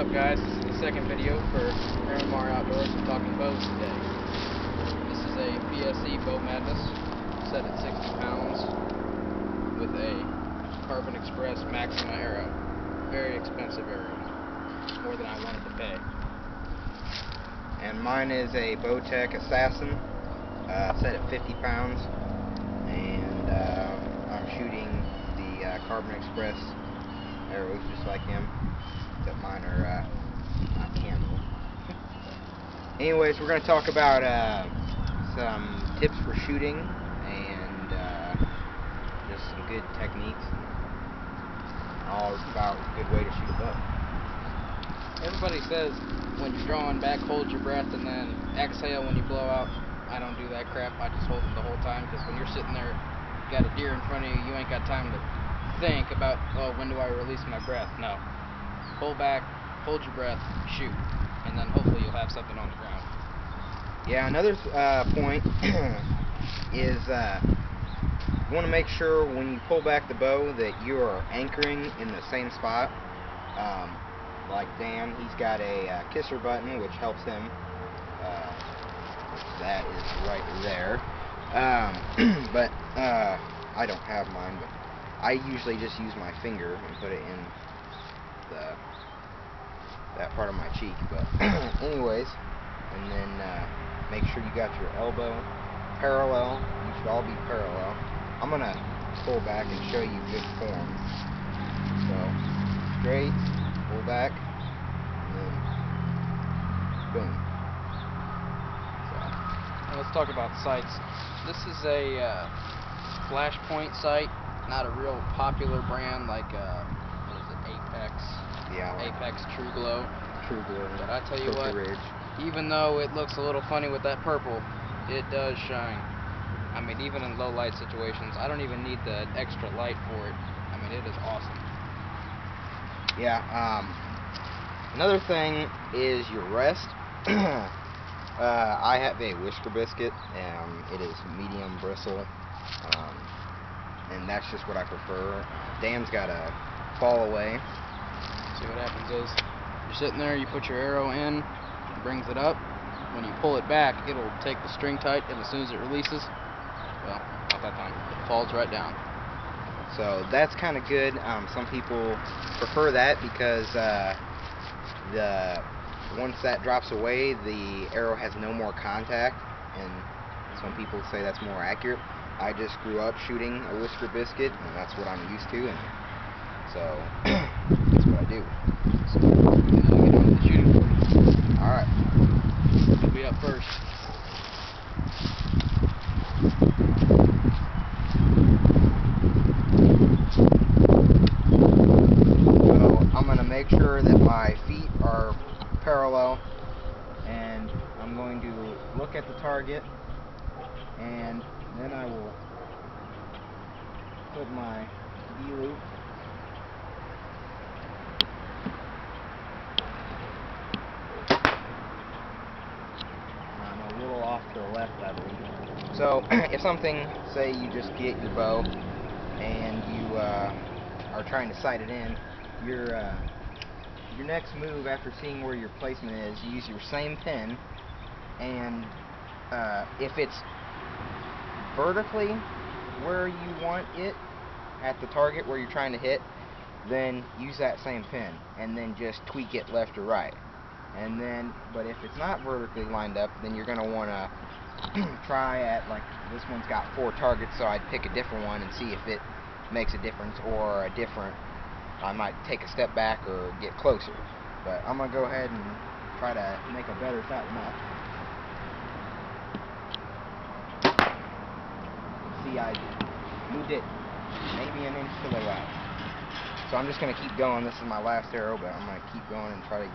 up, guys? This is the second video for Miramar Outdoors and Talking Bows today. This is a PSE Bow Madness set at 60 pounds with a Carbon Express Maxima arrow. Very expensive arrow, more than I wanted to pay. And mine is a Bowtech Assassin, set at 50 pounds, and I'm shooting the Carbon Express arrows just like him, except mine are not candle. Anyways, we're going to talk about some tips for shooting and just some good techniques, all about a good way to shoot a bow. Everybody says when you're drawing back, hold your breath and then exhale when you blow out. I don't do that crap. I just hold it the whole time, because when you're sitting there, you got a deer in front of you, you ain't got time to think about, oh, when do I release my breath? No. Pull back, hold your breath, shoot, and then hopefully you'll have something on the ground. Yeah, another point is you want to make sure when you pull back the bow that you are anchoring in the same spot. Like Dan, he's got a kisser button, which helps him. That is right there. But I don't have mine, but I usually just use my finger and put it in that part of my cheek. But anyways, and then make sure you got your elbow parallel. You should all be parallel. I'm gonna pull back and show you good form. So straight, pull back, and then boom. So Now let's talk about sights. This is a Flashpoint sight, not a real popular brand like what is it, Apex? Yeah, like Apex True Glow. True Glow. But I tell you what, Ridge. even though it looks a little funny with that purple, it does shine. I mean, even in low light situations, I don't even need the extra light for it. I mean, it is awesome. Yeah, another thing is your rest. I have a Whisker Biscuit, and it is medium bristle, and that's just what I prefer. Dan's got a fall away. See, what happens is, you're sitting there, you put your arrow in, it brings it up. When you pull it back, it'll take the string tight, and as soon as it releases, well, not that time, it falls right down. So that's kind of good. Some people prefer that because once that drops away, the arrow has no more contact, and some people say that's more accurate. I just grew up shooting a Whisker Biscuit, and that's what I'm used to, and so that's what I do. So now we get on to the shooting portion. Alright. You'll be up first. So I'm going to make sure that my feet are parallel, and I'm going to look at the target, and then I will put my D-loop a little off to the left, I believe. So if something, say you just get your bow and you are trying to sight it in, your next move after seeing where your placement is, you use your same pin, and if it's vertically where you want it at the target where you're trying to hit, then use that same pin and then just tweak it left or right. And then, but if it's not vertically lined up, then you're going to want to try at, like, this one's got 4 targets, so I'd pick a different one and see if it makes a difference, or I might take a step back or get closer. But I'm going to go ahead and try to make a better shot than that. See, I moved it maybe an inch to the right. So I'm just going to keep going. This is my last arrow, but I'm going to keep going and try to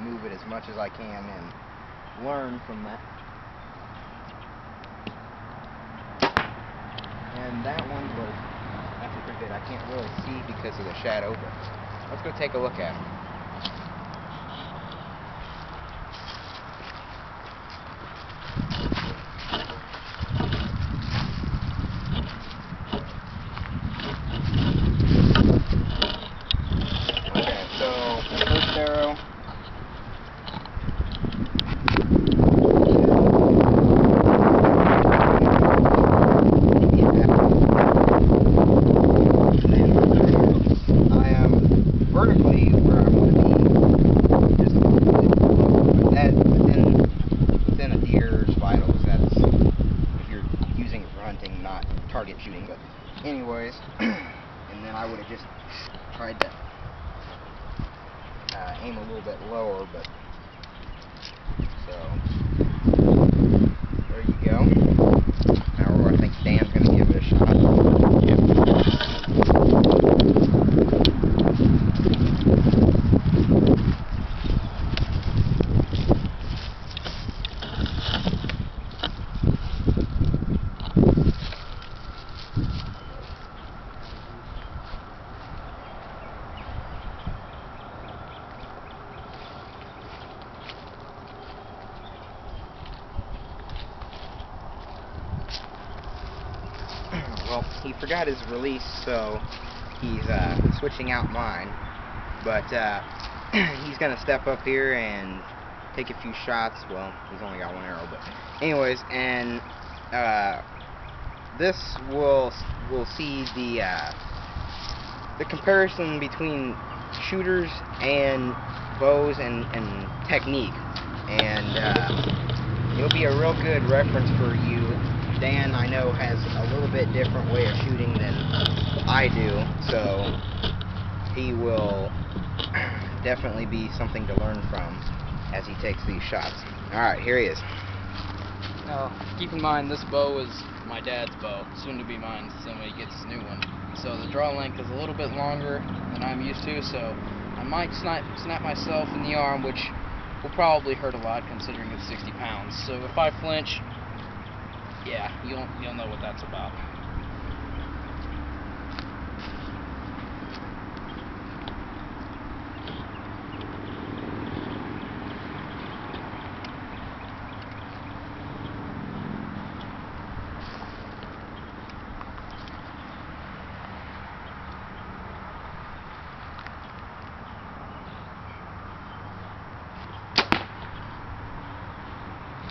move it as much as I can and learn from that. And that one was actually pretty good. I can't really see because of the shadow, but let's go take a look at it. Okay, so the first arrow. I am vertically where I want to be, just a little bit below, but that within a deer's vitals. That's if you're using it for hunting, not target shooting. But anyways, and then I would have just tried to aim a little bit lower, but so there you go. Now I think Dan's going to give it a shot. Well, he forgot his release, so he's switching out mine. But he's going to step up here and take a few shots. Well, he's only got one arrow, but anyways, and this will see the comparison between shooters and bows and technique, and it'll be a real good reference for you. Dan, I know, has a little bit different way of shooting than I do, so he will definitely be something to learn from as he takes these shots. Alright, here he is. Now, keep in mind, this bow is my dad's bow, soon to be mine when he gets his new one. So the draw length is a little bit longer than I'm used to, so I might snap myself in the arm, which will probably hurt a lot considering it's 60 pounds. So if I flinch, yeah, you'll know what that's about.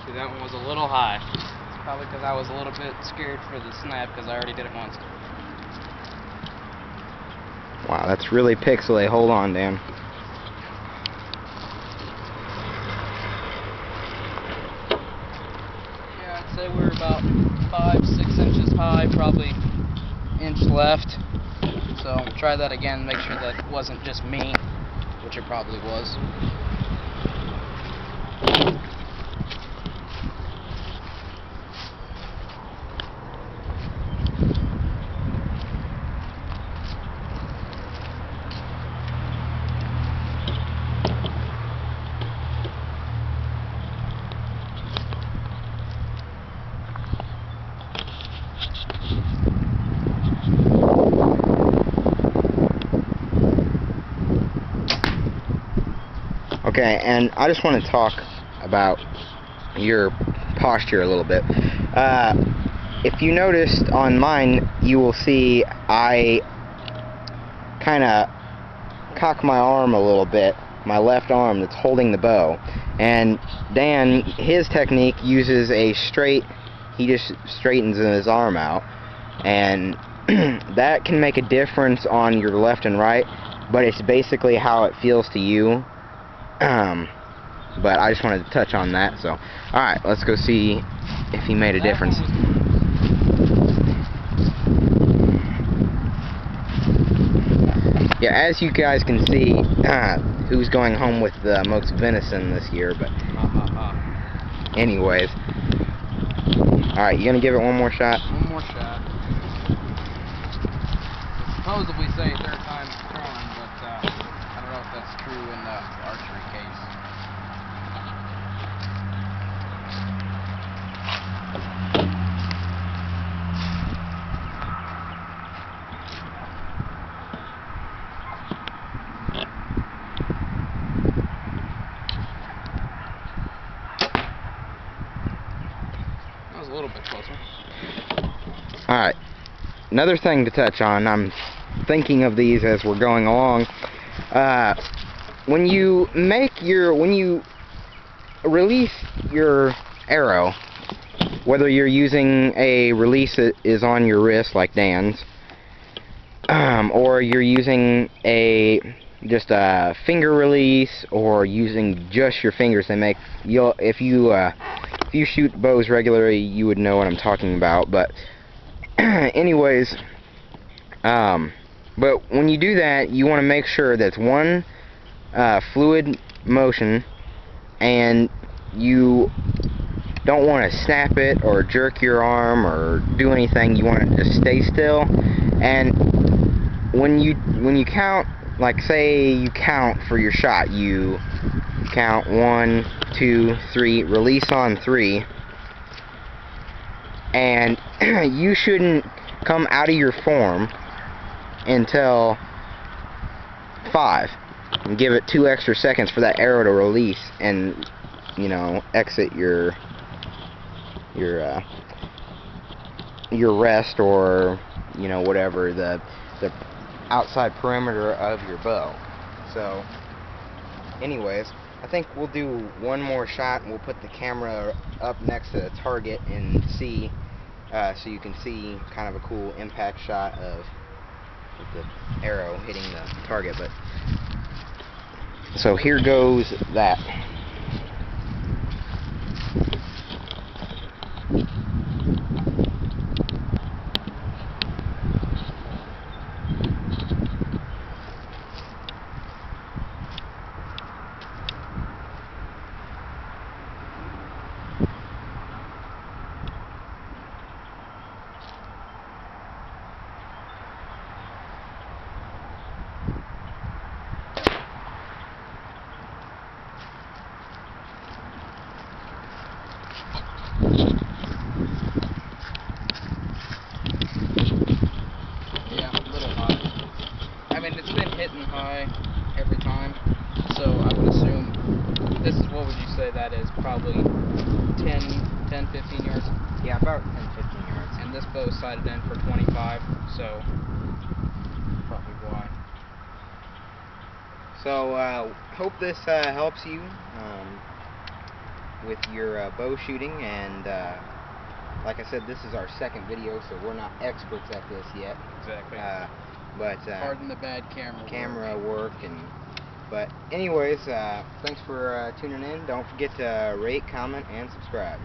See, that one was a little high. Probably because I was a little bit scared for the snap because I already did it once. Wow, that's really pixely. Hold on, Dan. Yeah, I'd say we're about 5-6 inches high, probably inch left. So try that again, make sure that wasn't just me, which it probably was. Okay, and I just want to talk about your posture a little bit. If you noticed on mine, you will see I kind of cock my arm a little bit, my left arm that's holding the bow. And Dan, his technique uses a straight, he just straightens his arm out. And that can make a difference on your left and right, but it's basically how it feels to you. But I just wanted to touch on that. So, alright, let's go see if he made a difference. Yeah, as you guys can see, who's going home with the most venison this year, but anyways. Alright, you gonna give it one more shot? One more shot. Supposedly say third time throwing, but I don't know if that's true in the archery case. That was a little bit closer. Alright, another thing to touch on, I'm thinking of these as we're going along. when you release your arrow, whether you're using a release that is on your wrist like Dan's, or you're using just a finger release, or using just your fingers, if you shoot bows regularly, you would know what I'm talking about. But anyways, but when you do that, you want to make sure that's one fluid motion, and you don't want to snap it or jerk your arm or do anything. You want it to stay still. And when you count, like say you count for your shot, you count 1, 2, 3, release on 3, and you shouldn't come out of your form until 5, and give it 2 extra seconds for that arrow to release and, you know, exit your rest, or, you know, whatever, the outside perimeter of your bow. So anyways, I think we'll do one more shot, and we'll put the camera up next to the target and see, so you can see kind of a cool impact shot of the arrow hitting the target. But so here goes that. Hitting high every time, so I would assume this is, what would you say that is, probably 10-15 yards? Yeah, about 10-15 yards. And this bow is sighted in for 25, so probably why. So hope this helps you with your bow shooting, and like I said, this is our second video, so we're not experts at this yet. Exactly. But pardon the bad camera work. But anyways, thanks for tuning in. Don't forget to rate, comment, and subscribe.